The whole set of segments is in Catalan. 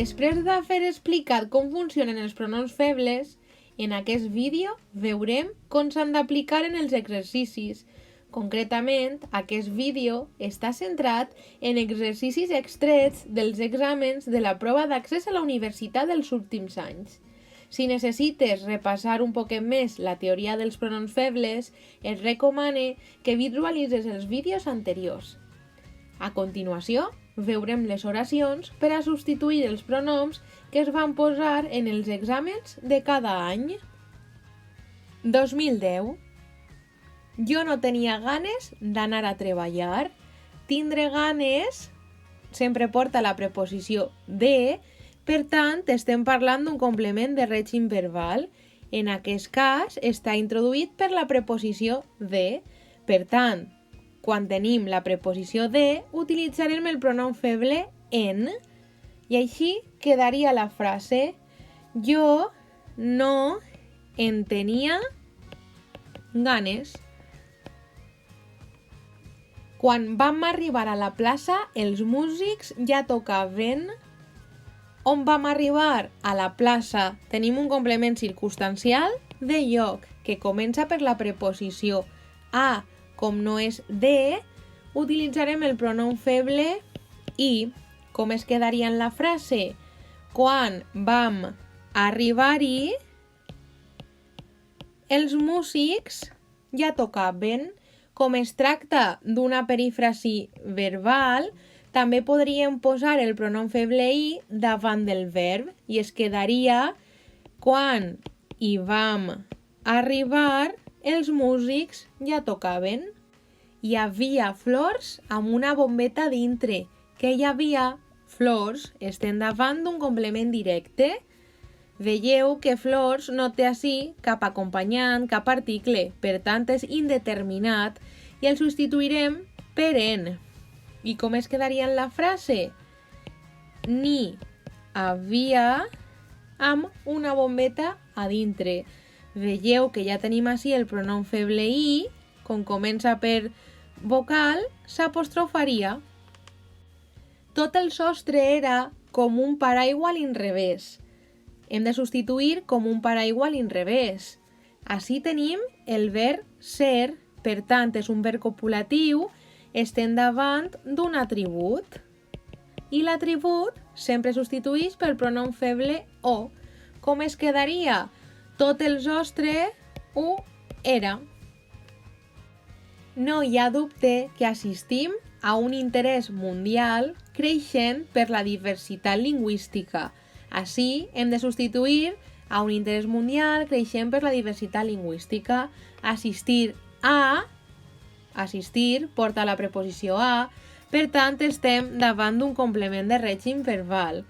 Després d'haver explicat com funcionen els pronoms febles, en aquest vídeo veurem com s'han d'aplicar en els exercicis. Concretament, aquest vídeo està centrat en exercicis extrets dels exàmens de la prova d'accés a la universitat dels últims anys. Si necessites repassar un poquet més la teoria dels pronoms febles, et recomane que visualitzes els vídeos anteriors. A continuació, veurem les oracions per a substituir els pronoms que es van posar en els exàmens de cada any. 2010. Jo no tenia ganes d'anar a treballar. Tindre ganes sempre porta la preposició de, per tant, estem parlant d'un complement de règim verbal. En aquest cas, està introduït per la preposició de. Per tant, quan tenim la preposició de, utilitzarem el pronom feble en, i així quedaria la frase: jo no en tenia ganes. Quan vam arribar a la plaça, els músics ja tocaven. On vam arribar? A la plaça. Tenim un complement circumstancial de lloc, que comença per la preposició a. Com no és de, utilitzarem el pronom feble i. Com es quedaria en la frase? Quan vam arribar-hi, els músics ja tocaven. Com es tracta d'una perífrasi verbal, també podríem posar el pronom feble i davant del verb i es quedaria: quan hi vam arribar, els músics ja tocaven. Hi havia flors amb una bombeta dintre. Que hi havia? Flors. Estem davant d'un complement directe. Veieu que flors no té ací cap acompanyant, cap article, per tant és indeterminat i el substituirem per en. I com es quedaria en la frase? N'hi havia amb una bombeta a dintre. Veieu que ja tenim ací el pronom feble i, com comença per vocal, s'apostrofaria. Tot el sostre era com un paraigua a l'inrevés. Hem de substituir com un paraigua a l'inrevés. Ací tenim el verb ser, per tant és un verb copulatiu, estem davant d'un atribut. I l'atribut sempre substituïx pel pronom feble o. Com es quedaria? Tot el sostre ho era. No hi ha dubte que assistim a un interès mundial creixent per la diversitat lingüística. Ací hem de substituir a un interès mundial creixent per la diversitat lingüística. Assistir porta la preposició a, per tant estem davant d'un complement de règim verbal.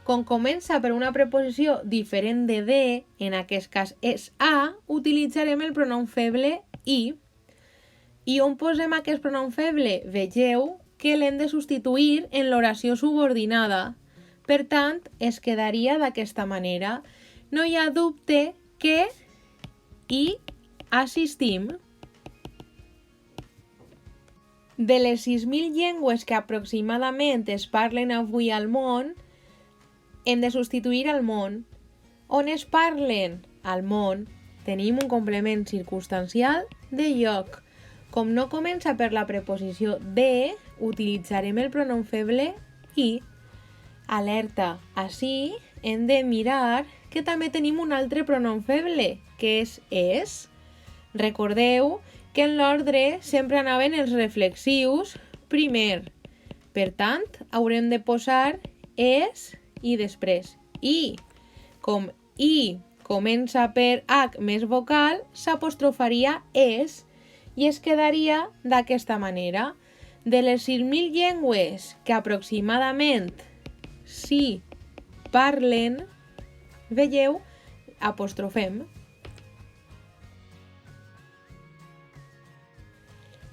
Com comença per una preposició diferent de, en aquest cas és a, utilitzarem el pronom feble i. I on posem aquest pronom feble? Vegeu que l'hem de substituir en l'oració subordinada. Per tant, es quedaria d'aquesta manera. No hi ha dubte que hi assistim. De les 6.000 llengües que aproximadament es parlen avui al món, hem de substituir al món. On es parlen? Al món. Tenim un complement circumstancial de lloc. Com no comença per la preposició de, utilitzarem el pronom feble i. Alerta, ací hem de mirar que també tenim un altre pronom feble, que és. Recordeu que en l'ordre sempre anaven els reflexius primer. Per tant, haurem de posar és i després i. Com i comença per h més vocal, s'apostrofaria és i es quedaria d'aquesta manera. De les 6.000 llengües que aproximadament si parlen, veieu, apostrofem.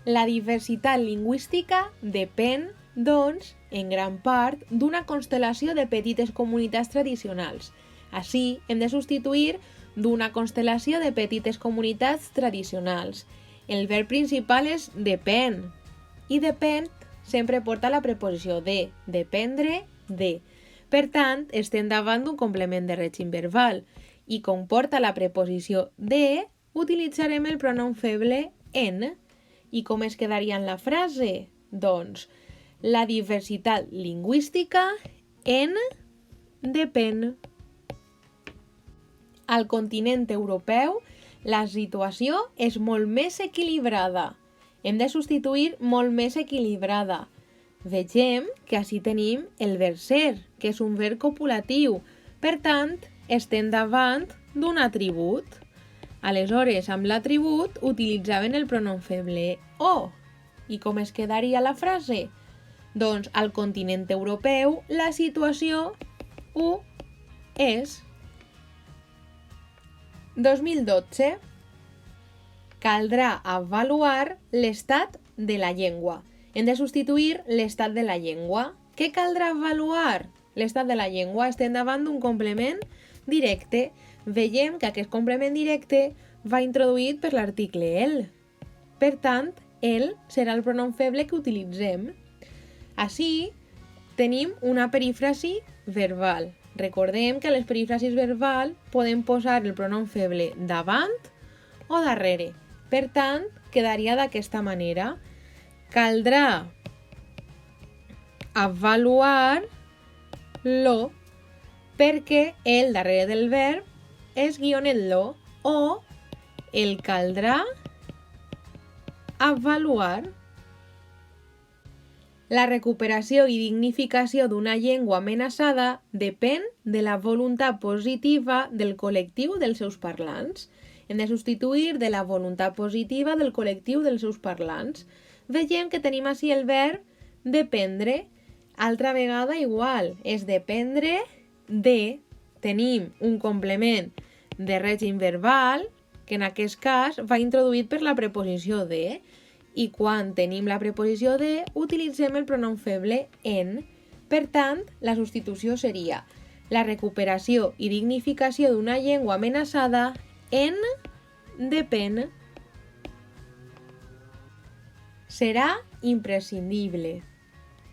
La diversitat lingüística depèn, doncs, en gran part, d'una constel·lació de petites comunitats tradicionals. Així, hem de substituir d'una constel·lació de petites comunitats tradicionals. El verb principal és depèn, i depèn sempre porta la preposició de, dependre de. Per tant, estem davant d'un complement de règim verbal i com porta la preposició de, utilitzarem el pronom feble en. I com es quedaria en la frase? Doncs, la diversitat lingüística en depèn. Al continent europeu, la situació és molt més equilibrada. Hem de substituir molt més equilibrada. Vegem que així tenim el verb ser, que és un verb copulatiu. Per tant, estem davant d'un atribut. Aleshores, amb l'atribut utilitzaven el pronom feble o. I com es quedaria la frase? Doncs al continent europeu la situació ho és. 2012. Caldrà avaluar l'estat de la llengua. Hem de substituir l'estat de la llengua. Què caldrà avaluar? L'estat de la llengua. Estem davant d'un complement directe. Veiem que aquest complement directe va introduït per l'article el. Per tant, el serà el pronom feble que utilitzem. Així, tenim una perífrasi verbal. Recordem que a les perífrasis verbals podem posar el pronom feble davant o darrere. Per tant, quedaria d'aquesta manera. Caldrà avaluar lo perquè el darrere del verb és guion el lo o el caldrà avaluar. La recuperació i dignificació d'una llengua amenaçada depèn de la voluntat positiva del col·lectiu dels seus parlants. Hem de substituir de la voluntat positiva del col·lectiu dels seus parlants. Veiem que tenim així el verb dependre. Altra vegada igual, és dependre de. Tenim un complement de règim verbal, que en aquest cas va introduït per la preposició de. I quan tenim la preposició de, utilitzem el pronom feble en. Per tant, la substitució seria la recuperació i dignificació d'una llengua amenaçada en depèn. Serà imprescindible.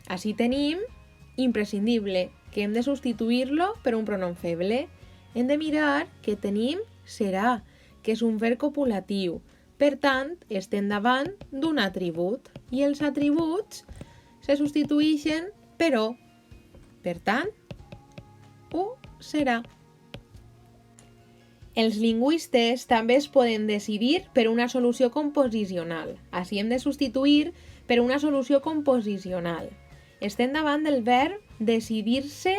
Així tenim imprescindible, que hem de substituir-lo per un pronom feble. Hem de mirar que tenim serà, que és un verb copulatiu. Per tant, estem davant d'un atribut i els atributs se substitueixen per o. Per tant, ho serà. Els lingüistes també es poden decidir per una solució composicional. Així hem de substituir per una solució composicional. Estem davant del verb decidir-se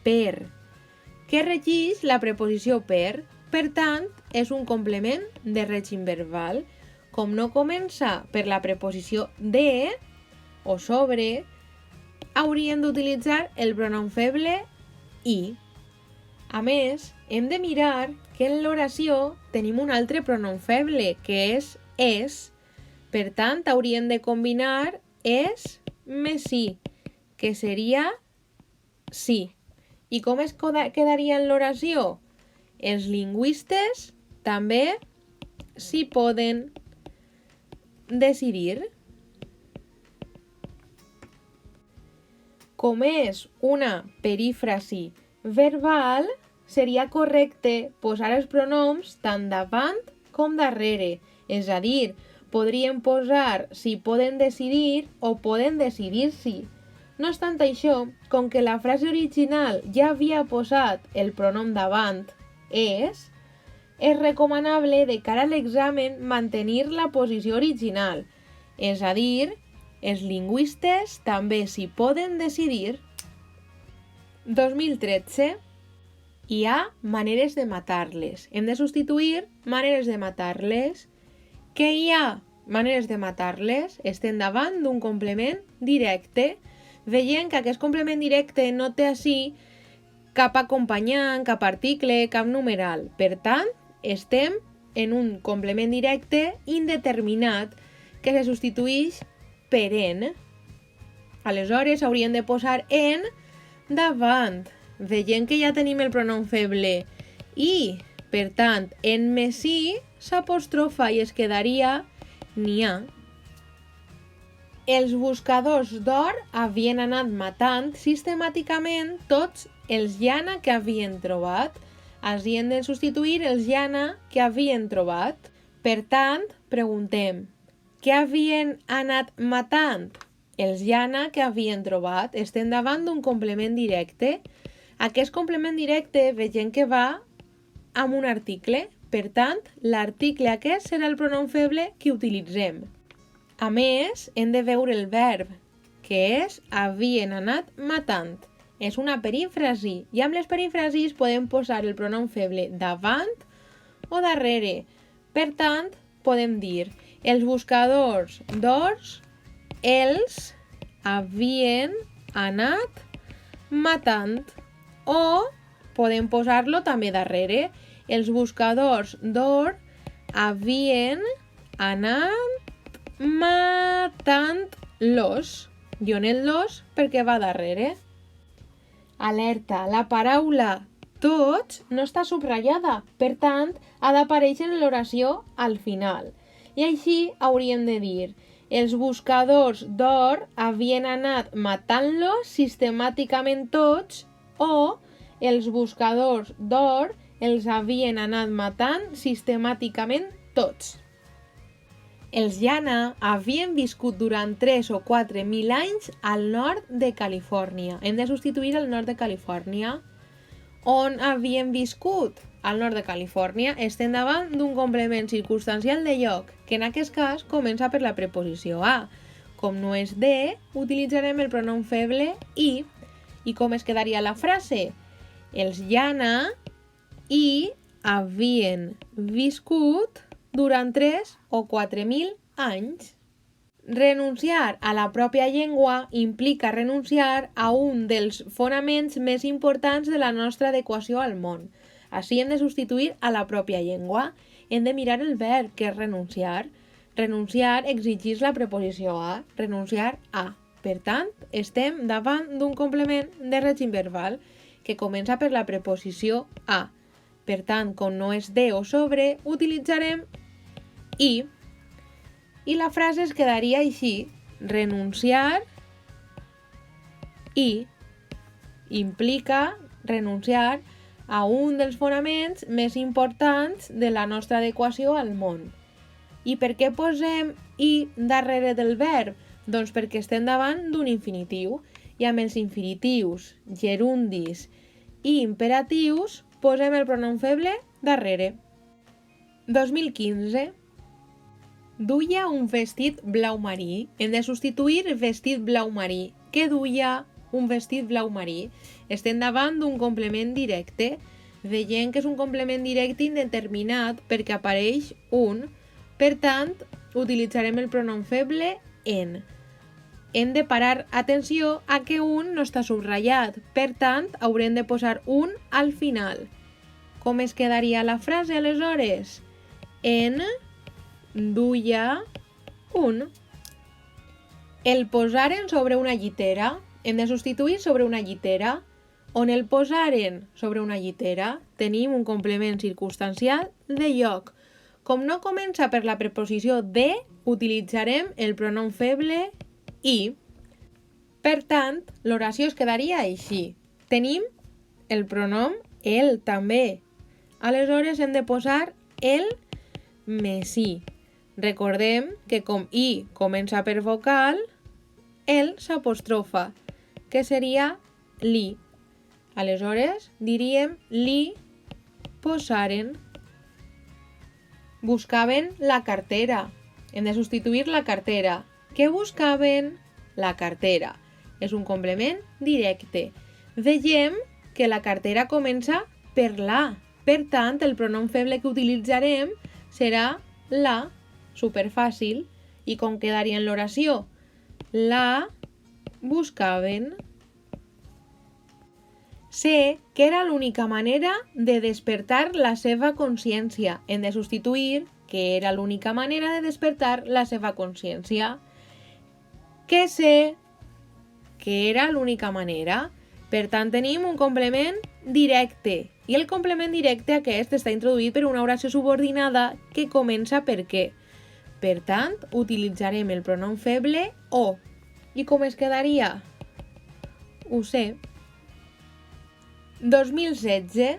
per, que regeix la preposició per. Per tant, és un complement de règim verbal. Com no comença per la preposició de o sobre, hauríem d'utilitzar el pronom feble i. A més, hem de mirar que en l'oració tenim un altre pronom feble, que és. Per tant, hauríem de combinar és més sí, que seria sí. I com es quedaria en l'oració? Els lingüistes també s'hi poden decidir. Com és una perífrasi verbal, seria correcte posar els pronoms tant davant com darrere. És a dir, podríem posar si poden decidir o poden decidir-s'hi. No obstant això, com que la frase original ja havia posat el pronom davant, és recomanable de cara a l'examen mantenir la posició original. És a dir, els lingüistes també s'hi poden decidir. 2013. Hi ha maneres de matar-les. Hem de substituir maneres de matar-les. Què hi ha? Maneres de matar-les. Estem davant d'un complement directe. Veiem que aquest complement directe no té així cap acompanyant, cap article, cap numeral. Per tant, estem en un complement directe indeterminat que se substitueix per en. Aleshores, hauríem de posar en davant. Veiem que ja tenim el pronom feble i, per tant, en més sí s'apostrofa i es quedaria n'hi ha. Els buscadors d'or havien anat matant sistemàticament tots els llana que havien trobat. Havien de substituir els llana que havien trobat. Per tant, preguntem, què havien anat matant? Els llana que havien trobat. Estem davant d'un complement directe. Aquest complement directe veiem que va amb un article. Per tant, l'article aquest serà el pronom feble que utilitzem. A més, hem de veure el verb, que és havien anat matant. És una perífrasi i amb les perífrasis podem posar el pronom feble davant o darrere. Per tant, podem dir els buscadors d'ors els havien anat matant. O podem posar-lo també darrere. Els buscadors d'or havien anat matant-los. Jo en el los perquè va darrere. Alerta, la paraula tots no està subratllada, per tant, ha d'aparèixer en l'oració al final. I així hauríem de dir els buscadors d'or havien anat matant-los sistemàticament tots o els buscadors d'or els havien anat matant sistemàticament tots. Els llana havien viscut durant 3 o 4.000 anys al nord de Califòrnia. Hem de substituir el nord de Califòrnia. On havien viscut? Al nord de Califòrnia. Estem davant d'un complement circumstancial de lloc, que en aquest cas comença per la preposició a. Com no és de, utilitzarem el pronom feble i. I com es quedaria la frase? Els llana i havien viscut durant 3 o 4.000 anys. Renunciar a la pròpia llengua implica renunciar a un dels fonaments més importants de la nostra adequació al món. Així hem de substituir a la pròpia llengua. Hem de mirar el verb, que és renunciar. Renunciar exigeix la preposició a, renunciar a. Per tant, estem davant d'un complement de règim verbal que comença per la preposició a. Per tant, com no és de o sobre, utilitzarem i. I la frase es quedaria així. Renunciar i implica renunciar a un dels fonaments més importants de la nostra adequació al món. I per què posem i darrere del verb? Doncs perquè estem davant d'un infinitiu i amb els infinitius, gerundis i imperatius posem el pronom feble darrere. 2015. Duia un vestit blau marí. Hem de substituir vestit blau marí. Què duia un vestit blau marí? Estem davant d'un complement directe. Veiem que és un complement directe indeterminat perquè apareix un. Per tant, utilitzarem el pronom feble en. Hem de parar atenció a que un no està subratllat. Per tant, haurem de posar un al final. Com es quedaria la frase aleshores? En duia un. El posaren sobre una llitera. Hem de substituir sobre una llitera. On el posaren sobre una llitera tenim un complement circumstancial de lloc. Com no comença per la preposició de, utilitzarem el pronom feble i. Per tant, l'oració es quedaria així. Tenim el pronom el també. Aleshores hem de posar el més i. Recordem que com i comença per vocal, el s'apostrofa, que seria li. Aleshores diríem li posaren. Buscaven la cartera. Hem de substituir la cartera. Què buscaven? La cartera. És un complement directe. Veiem que la cartera comença per la. Per tant, el pronom feble que utilitzarem serà la. Superfàcil. I com quedaria en l'oració? La buscaven. Sé que era l'única manera de despertar la seva consciència. Hem de substituir que era l'única manera de despertar la seva consciència. Que sé que era l'única manera. Per tant, tenim un complement directe. I el complement directe aquest està introduït per una oració subordinada que comença per què? Per tant, utilitzarem el pronom feble o. I com es quedaria? Ho sé. 2016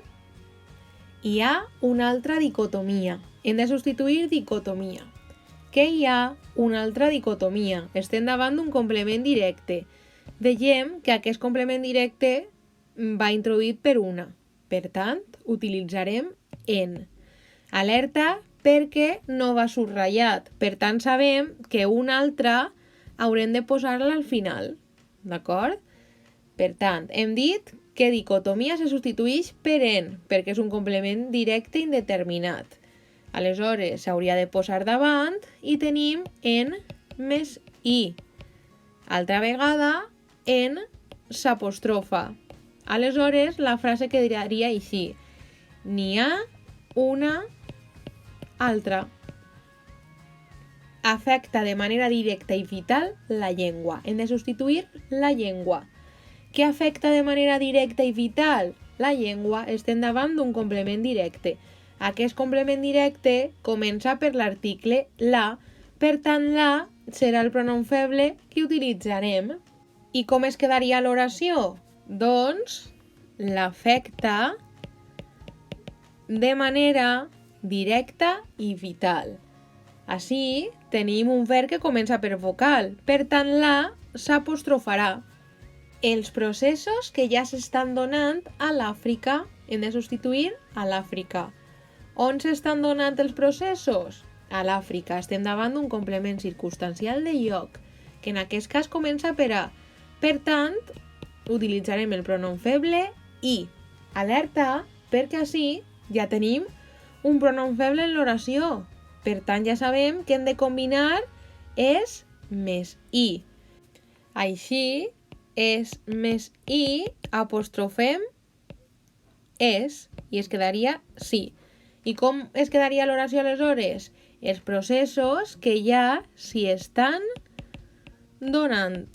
hi ha una altra dicotomia. Hem de substituir dicotomia. Que hi ha una altra dicotomia. Estem davant d'un complement directe. Veiem que aquest complement directe va introduït per una. Per tant, utilitzarem en. Alerta perquè no va subratllat. Per tant, sabem que una altra haurem de posar-la al final. D'acord? Per tant, hem dit que dicotomia se substitueix per en, perquè és un complement directe indeterminat. Aleshores, s'hauria de posar davant i tenim en més i. Altra vegada, en s'apostrofa. Aleshores, la frase quedaria així. N'hi ha una altra. Afecta de manera directa i vital la llengua. Hem de substituir la llengua. Què afecta de manera directa i vital? La llengua. Estem davant d'un complement directe. Aquest complement directe comença per l'article la. Per tant, la serà el pronom feble que utilitzarem. I com es quedaria l'oració? Doncs l'afecta de manera directa i vital. Així, tenim un verb que comença per vocal. Per tant, la s'apostrofarà. Els processos que ja s'estan donant a l'Àfrica. Hem de substituir a l'Àfrica. On s'estan donant els processos? A l'Àfrica. Estem davant d'un complement circumstancial de lloc, que en aquest cas comença per a. Per tant, utilitzarem el pronom feble i. Alerta, perquè així ja tenim un pronom feble en l'oració. Per tant, ja sabem que hem de combinar és més i. Així, és més i, apostrofem és, i es quedaria sí. I com es quedaria l'oració aleshores? Els processos que ja s'hi estan donant.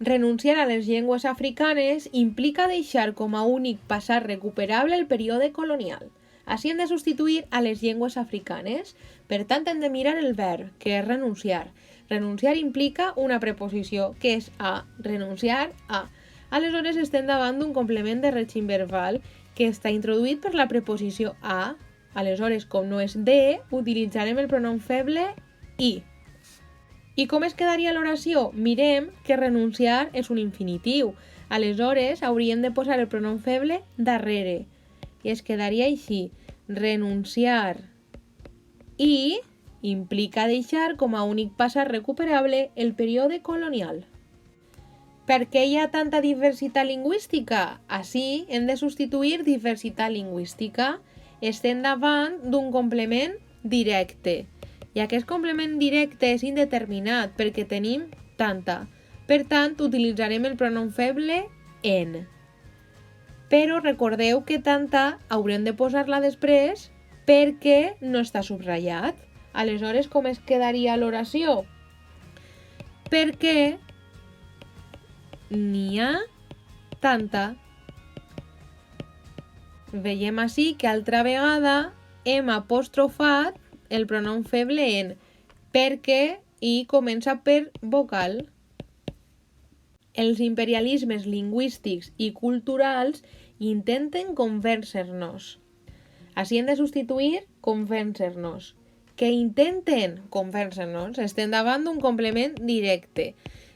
Renunciar a les llengües africanes implica deixar com a únic passat recuperable el període colonial. Així hem de substituir a les llengües africanes. Per tant, hem de mirar el verb, que és renunciar. Renunciar implica una preposició, que és a. Renunciar a. Aleshores, estem davant d'un complement de règim verbal que està introduït per la preposició a. Aleshores, com no és de, utilitzarem el pronom feble i. I com es quedaria l'oració? Mirem que renunciar és un infinitiu. Aleshores, hauríem de posar el pronom feble darrere. I es quedaria així. Renunciar i implica deixar com a únic passat recuperable el període colonial. Per què hi ha tanta diversitat lingüística? Així hem de substituir diversitat lingüística. Estem davant d'un complement directe. I aquest complement directe és indeterminat perquè tenim tanta. Per tant, utilitzarem el pronom feble en. Però recordeu que tanta haurem de posar-la després perquè no està subratllat. Aleshores, com es quedaria l'oració? Perquè n'hi ha tanta. Veiem així que altra vegada hem apostrofat el pronom feble en, perquè i comença per vocal. Els imperialismes lingüístics i culturals intenten convèncer-nos. Així hem de substituir convèncer-nos. Que intenten convèncer-nos. Estem davant d'un complement directe.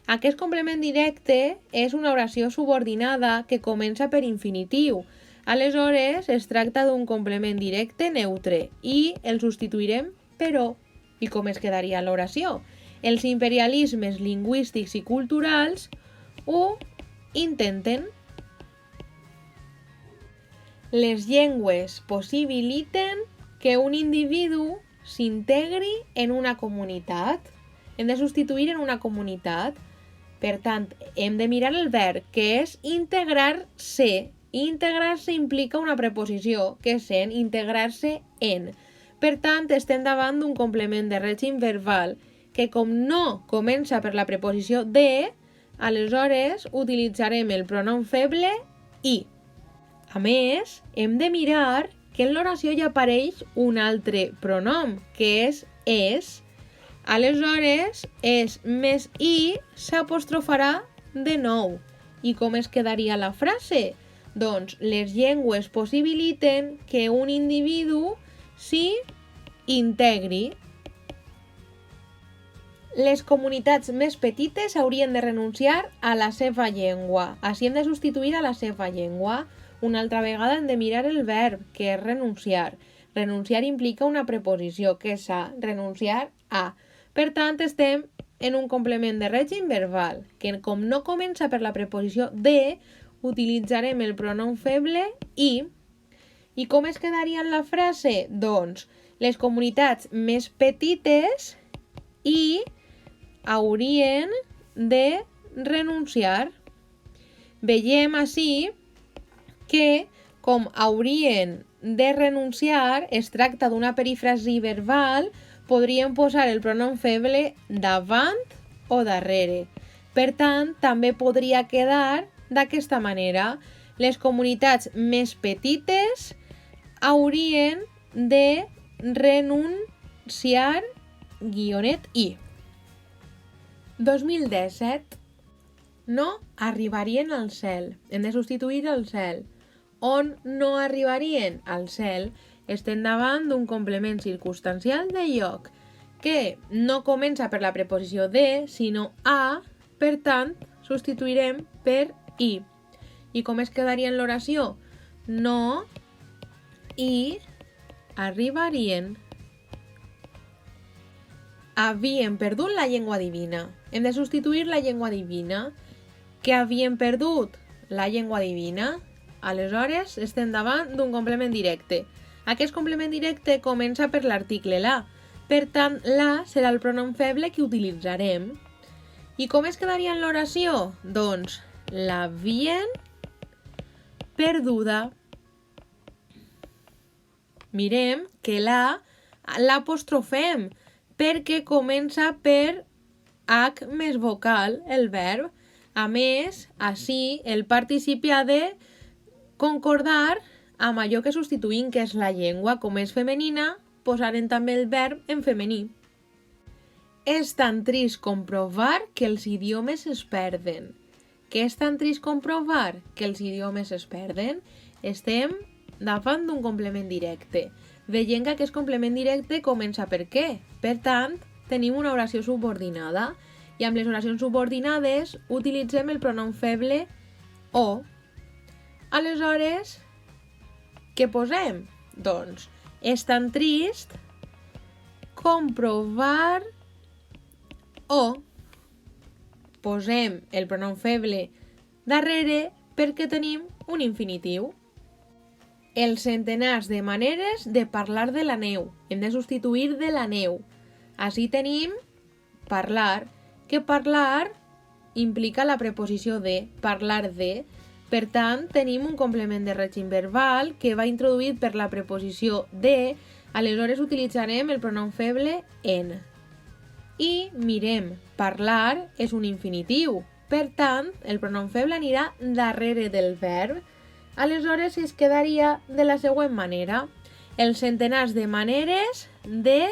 Aquest complement directe és una oració subordinada que comença per infinitiu. Aleshores, es tracta d'un complement directe neutre i el substituirem per o. I com es quedaria l'oració? Els imperialismes lingüístics i culturals ho intenten. Les llengües possibiliten que un individu s'integri en una comunitat. Hem de substituir en una comunitat. Per tant, hem de mirar el verb, que és integrar-se. Integrar-se implica una preposició, que és en, integrar-se en. Per tant, estem davant d'un complement de règim verbal que, com no comença per la preposició de, aleshores utilitzarem el pronom feble i. A més, hem de mirar que en l'oració ja apareix un altre pronom, que és. Aleshores, és més i s'apostrofarà de nou. I com es quedaria la frase? Doncs les llengües possibiliten que un individu s'hi integri. Les comunitats més petites haurien de renunciar a la seva llengua. Així hem de substituir a la seva llengua. Una altra vegada hem de mirar el verb, que és renunciar. Renunciar implica una preposició, que és a, renunciar a. Per tant, estem en un complement de règim verbal, que com no comença per la preposició de, utilitzarem el pronom feble i. I com es quedaria en la frase? Doncs, les comunitats més petites i haurien de renunciar. Veiem així que, com haurien de renunciar, es tracta d'una perífrasi verbal, podríem posar el pronom feble davant o darrere. Per tant, també podria quedar d'aquesta manera. Les comunitats més petites haurien de renunciar -i. 2017. No arribarien al cel. Hem de substituir el cel. On no arribarien? Al cel. Estem davant d'un complement circumstancial de lloc, que no comença per la preposició de, sinó a, per tant, substituirem per i. I com es quedaria en l'oració? No hi arribarien. Havien perdut la llengua divina. Hem de substituir la llengua divina. Què havien perdut? La llengua divina. Aleshores, estem davant d'un complement directe. Aquest complement directe comença per l'article la. Per tant, la serà el pronom feble que utilitzarem. I com es quedaria en l'oració? Doncs, l'havien perduda. Mirem que l'apostrofem perquè comença per H més vocal, el verb. A més, així el participi ha de concordar amb allò que substituïm, que és la llengua. Com és femenina, posarem també el verb en femení. És tan trist comprovar que els idiomes es perden. Què és tan trist comprovar? Que els idiomes es perden. Estem davant d'un complement directe. Veiem que aquest complement directe comença per què. Per tant, tenim una oració subordinada. I amb les oracions subordinades utilitzem el pronom feble o. Aleshores, què posem? Doncs, és tan trist comprovar o. Posem el pronom feble darrere perquè tenim un infinitiu. Els centenars de maneres de parlar de la neu. Hem de substituir de la neu. Així tenim parlar, que parlar implica la preposició de, parlar de. Per tant, tenim un complement de règim verbal que va introduït per la preposició de, aleshores utilitzarem el pronom feble en. I mirem, parlar és un infinitiu. Per tant, el pronom feble anirà darrere del verb. Aleshores es quedaria de la següent manera. Els centenars de maneres de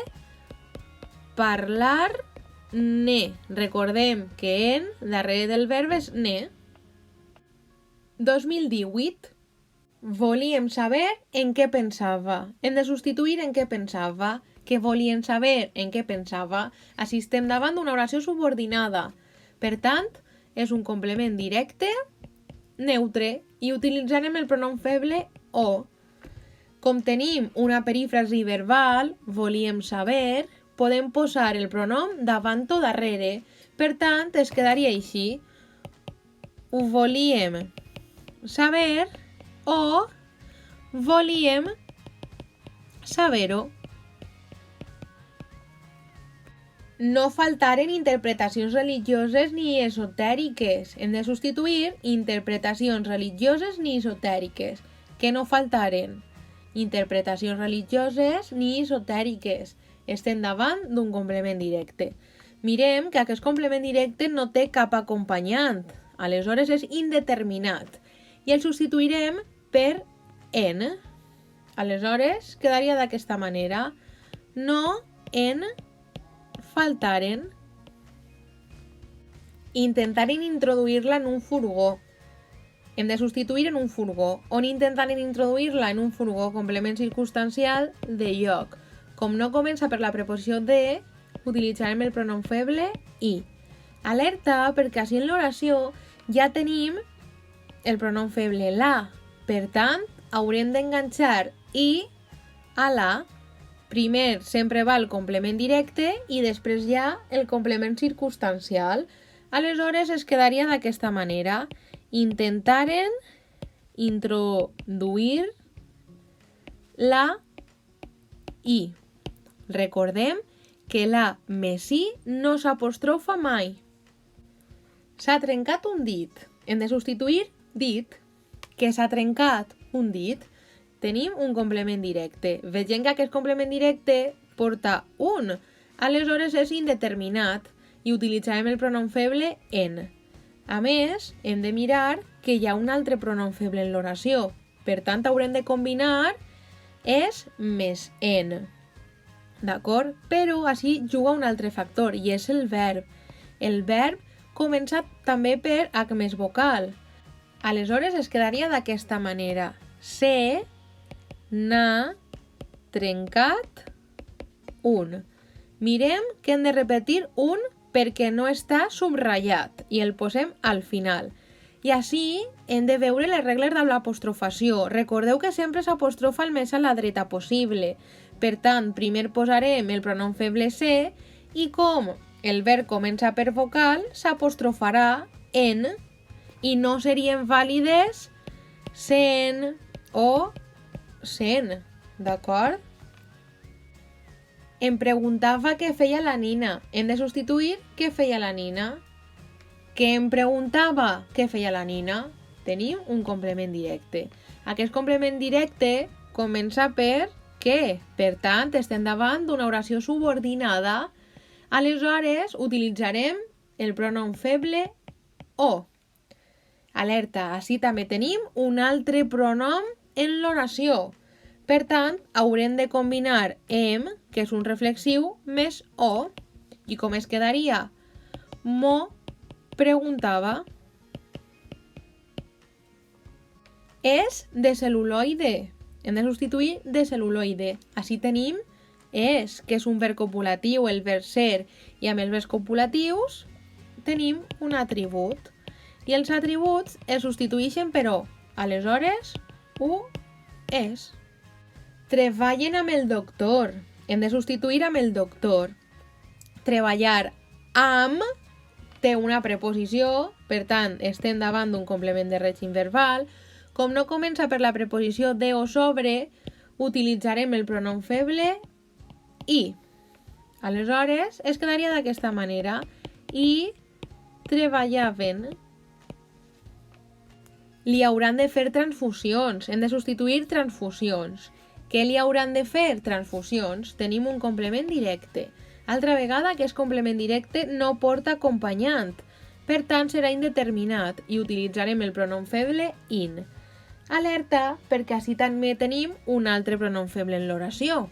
parlar-ne. Recordem que en, darrere del verb és ne. 2018. Volíem saber en què pensava. Hem de substituir en què pensava. Que volien saber en què pensava. Així estem davant d'una oració subordinada. Per tant, és un complement directe, neutre, i utilitzarem el pronom feble o. Com tenim una perífrasi verbal, volíem saber, podem posar el pronom davant o darrere. Per tant, es quedaria així. Ho volíem saber o volíem saber-ho. No faltaren interpretacions religioses ni esotèriques. Hem de substituir interpretacions religioses ni esotèriques. Què no faltaren? Interpretacions religioses ni esotèriques. Estem davant d'un complement directe. Mirem que aquest complement directe no té cap acompanyant. Aleshores és indeterminat. I el substituirem per en. Aleshores, quedaria d'aquesta manera. No en faltaren. Intentaren introduir-la en un furgó. Hem de substituir en un furgó. On intentaren introduir-la? En un furgó, complement circumstancial de lloc. Com no comença per la preposició de, utilitzarem el pronom feble i. Alerta, perquè així en l'oració ja tenim el pronom feble la. Per tant, haurem d'enganxar i a la. Primer sempre va el complement directe i després ja el complement circumstancial. Aleshores es quedaria d'aquesta manera. Intentaren introduir la i. Recordem que la més i no s'apostrofa mai. S'ha trencat un dit. Hem de substituir dit. Que s'ha trencat un dit. Tenim un complement directe. Vegem que aquest complement directe porta un. Aleshores és indeterminat i utilitzarem el pronom feble en. A més, hem de mirar que hi ha un altre pronom feble en l'oració. Per tant, haurem de combinar és més en. D'acord? Però així juga un altre factor i és el verb. El verb comença també per h més vocal. Aleshores es quedaria d'aquesta manera. Se n'ha trencat un. Mirem que hem de repetir un perquè no està subratllat i el posem al final. I així hem de veure les regles de l'apostrofació. Recordeu que sempre s'apostrofa el més a la dreta possible. Per tant, primer posarem el pronom feble se i com el verb comença per vocal, s'apostrofarà en i no serien vàlides sen o sen, d'acord? Em preguntava què feia la nina. Hem de substituir què feia la nina. Que em preguntava què feia la nina. Tenim un complement directe. Aquest complement directe comença per què. Per tant, estem davant d'una oració subordinada. Aleshores, utilitzarem el pronom feble o. Alerta, així també tenim un altre pronom en l'oració. Per tant, haurem de combinar em, que és un reflexiu, més o. I com es quedaria? M'ho preguntava. És de cel·luloide. Hem de substituir de cel·luloide. Així tenim és, que és un verb copulatiu, el verb ser, i amb els verbs copulatius tenim un atribut. I els atributs es substitueixen per o. Aleshores, u és. Treballen amb el doctor. Hem de substituir amb el doctor. Treballar amb té una preposició, per tant, estem davant d'un complement de règim verbal. Com no comença per la preposició de o sobre, utilitzarem el pronom feble i. Aleshores, es quedaria d'aquesta manera. I treballaven. Li hauran de fer transfusions. Hem de substituir transfusions. Què li hauran de fer? Transfusions. Tenim un complement directe. Altra vegada, aquest complement directe no porta acompanyant. Per tant, serà indeterminat i utilitzarem el pronom feble in. Alerta, perquè així també tenim un altre pronom feble en l'oració.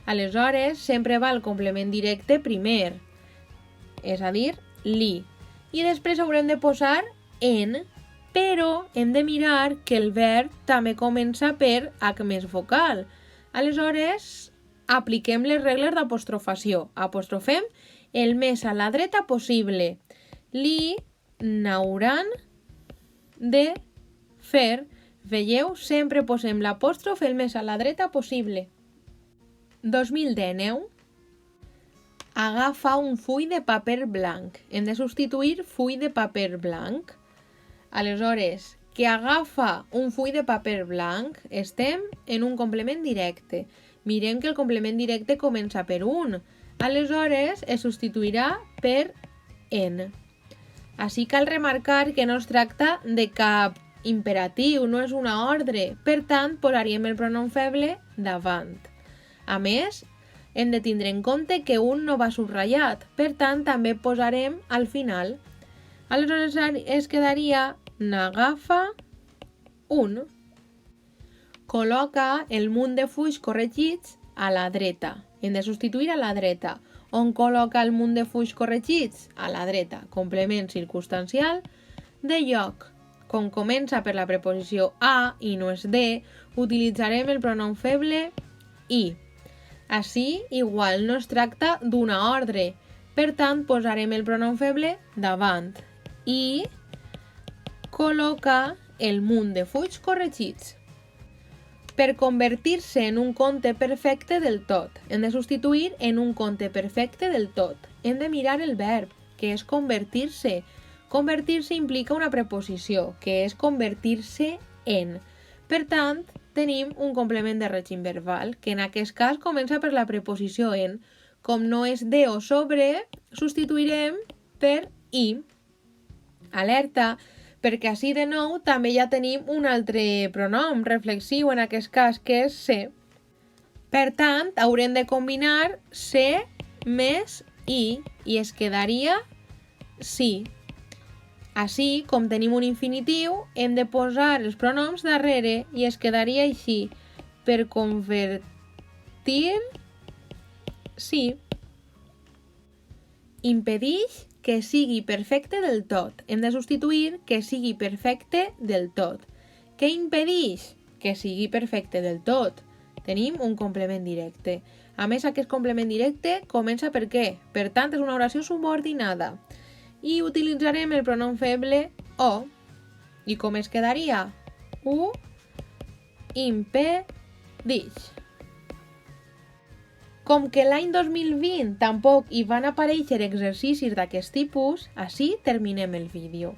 Aleshores, sempre va el complement directe primer, és a dir, li. I després haurem de posar en, però hem de mirar que el verb també comença per h més vocal. Aleshores, apliquem les regles d'apostrofació. Apostrofem el més a la dreta possible. Li n'hauran de fer. Veieu? Sempre posem l'apòstrof el més a la dreta possible. 2019. Agafa un full de paper blanc. Hem de substituir full de paper blanc. Aleshores, que agafa un full de paper blanc, estem en un complement directe. Mirem que el complement directe comença per un. Aleshores, es substituirà per en. Així cal remarcar que no es tracta de cap imperatiu, no és una ordre. Per tant, posaríem el pronom feble davant. A més, hem de tindre en compte que un no va subratllat. Per tant, també posarem al final. Aleshores, es quedaria n'agafa un. col·loca el munt de fulls corregits a la dreta. Hem de substituir a la dreta. On col·loca el munt de fulls corregits? A la dreta. Complement circumstancial de lloc. Com comença per la preposició a i no és de, utilitzarem el pronom feble i. Així, igual, no es tracta d'una ordre. Per tant, posarem el pronom feble davant. I col·loca el munt de fulls corregits. Per convertir-se en un conte perfecte del tot. Hem de substituir en un conte perfecte del tot. Hem de mirar el verb, que és convertir-se. Convertir-se implica una preposició, que és convertir-se en. Per tant, tenim un complement de règim verbal, que en aquest cas comença per la preposició en. Com no és de o sobre, substituirem per i. Alerta, perquè així de nou també ja tenim un altre pronom reflexiu en aquest cas, que és se. Per tant, haurem de combinar se més i es quedaria si. Així, com tenim un infinitiu, hem de posar els pronoms darrere i es quedaria així. Per convertir si. Impedix que sigui perfecte del tot. Hem de substituir que sigui perfecte del tot. Què impedix que sigui perfecte del tot? Tenim un complement directe. A més, aquest complement directe comença per què? Per tant, és una oració subordinada. I utilitzarem el pronom feble o. I com es quedaria? Ho impedix. Com que l'any 2020 tampoc hi van aparèixer exercicis d'aquest tipus, així terminem el vídeo.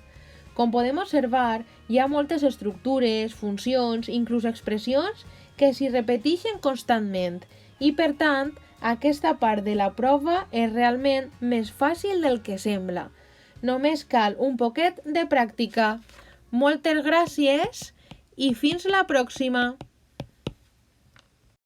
Com podem observar, hi ha moltes estructures, funcions, inclús expressions que s'hi repeteixen constantment i, per tant, aquesta part de la prova és realment més fàcil del que sembla. Només cal un poquet de pràctica. Moltes gràcies i fins la pròxima!